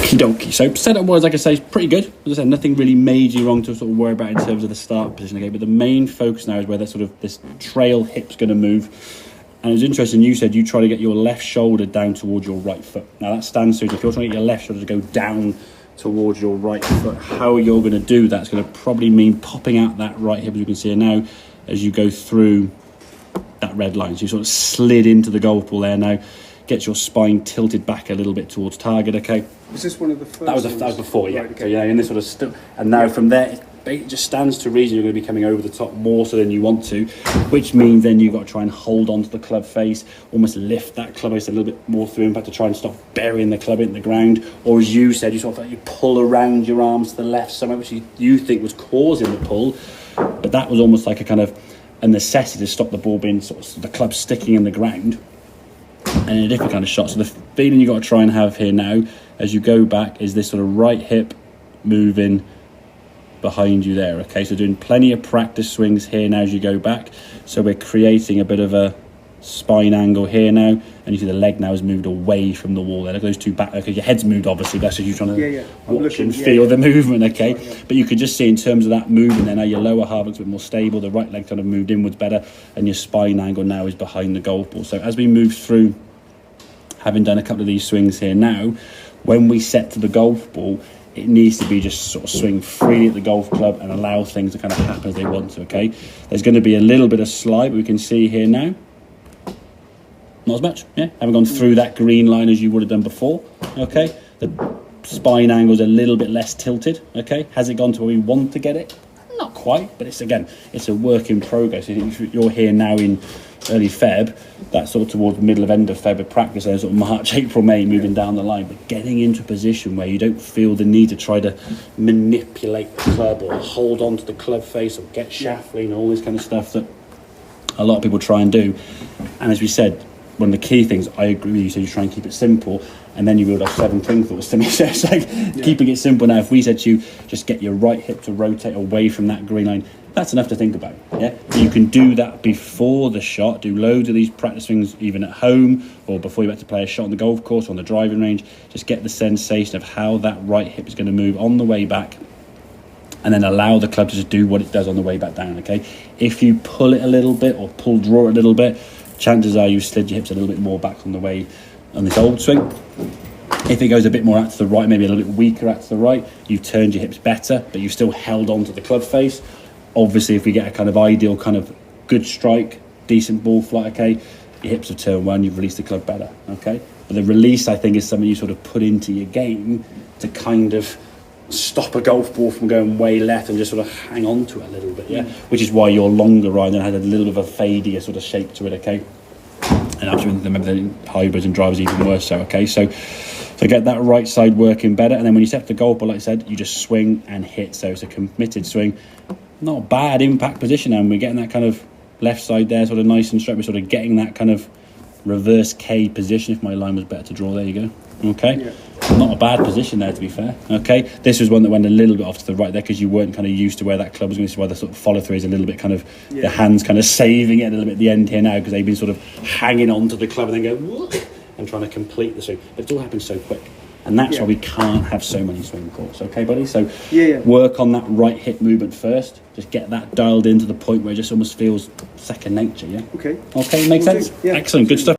Okie dokie. So setup wise, like I say, is pretty good. As I said, nothing really majorly wrong to sort of worry about in terms of the start position. Okay, but the main focus now is where that sort of this trail hip's going to move. And it's interesting. You said you try to get your left shoulder down towards your right foot. Now that stands to if you're trying to get your left shoulder to go down towards your right foot, how you're going to do that's going to probably mean popping out that right hip, as you can see here now, as you go through that red line. So you sort of slid into the golf ball there now. Get your spine tilted back a little bit towards target, okay? Was this one of the first that was before, yeah. Right, okay. So yeah, in this sort of and now from there, it just stands to reason you're going to be coming over the top more so than you want to, which means then you've got to try and hold onto the club face, almost lift that club face a little bit more through impact to try and stop burying the club in the ground. Or as you said, you sort of like you pull around your arms to the left somewhere, which you think was causing the pull, but that was almost like a kind of a necessity to stop the ball being sort of the club sticking in the ground. And a different kind of shot. So the feeling you've got to try and have here now as you go back is this sort of right hip moving behind you there, okay? So doing plenty of practice swings here now as you go back. So we're creating a bit of a spine angle here now, and you see the leg now has moved away from the wall there. Look at those two back, okay, your head's moved obviously, that's because you're trying to watch and feel the movement, okay? But you could just see in terms of that movement there now, your lower half looks a bit more stable, the right leg kind of moved inwards better, and your spine angle now is behind the golf ball. So as we move through, having done a couple of these swings here now, when we set to the golf ball, it needs to be just sort of swing freely at the golf club and allow things to kind of happen as they want to, okay? There's going to be a little bit of slide, but we can see here now, not as much, yeah? Haven't gone through that green line as you would have done before, okay? The spine angle's a little bit less tilted, okay? Has it gone to where we want to get it? Not quite, but it's a work in progress. If you're here now in early Feb, that's sort of towards the middle of end of Feb of practice, sort of March, April, May, moving down the line, but getting into a position where you don't feel the need to try to manipulate the club or hold on to the club face or get shaft lean, all this kind of stuff that a lot of people try and do. And as we said, one of the key things, I agree with you, so you try and keep it simple, and then you build off 7 thing thoughts to me. So it's like keeping it simple. Now, if we said to you, just get your right hip to rotate away from that green line, that's enough to think about. Yeah, you can do that before the shot. Do loads of these practice swings, even at home or before you're about to play a shot on the golf course or on the driving range. Just get the sensation of how that right hip is going to move on the way back, and then allow the club to just do what it does on the way back down. Okay, if you pull it a little bit or draw it a little bit, chances are you slid your hips a little bit more back on the way on this old swing. If it goes a bit more out to the right, maybe a little bit weaker out to the right, you've turned your hips better, but you've still held on to the club face. Obviously, if we get a kind of ideal kind of good strike, decent ball flight, okay, your hips have turned well, you've released the club better, okay? But the release, I think, is something you sort of put into your game to kind of stop a golf ball from going way left and just sort of hang on to it a little bit, yeah? Which is why your longer ride then had a little bit of a fadier sort of shape to it, okay? And absolutely remember the hybrids and drivers even worse so, okay? So get that right side working better, and then when you set the golf ball, like I said, you just swing and hit. So it's a committed swing. Not a bad impact position, and we're getting that kind of left side there sort of nice and straight. We're sort of getting that kind of reverse K position. If my line was better to draw, there you go. Okay, not a bad position there, to be fair. Okay, this was one that went a little bit off to the right there because you weren't kind of used to where that club was going to. So why the sort of follow through is a little bit kind of the hands kind of saving it a little bit at the end here now, because they've been sort of hanging on to the club and then go whoop, and trying to complete the swing. But it's all happened so quick. And that's why we can't have so many swing courts, okay, buddy? So work on that right hip movement first. Just get that dialed in to the point where it just almost feels second nature, yeah? Okay. Okay, makes sense? Yeah. Excellent, good stuff.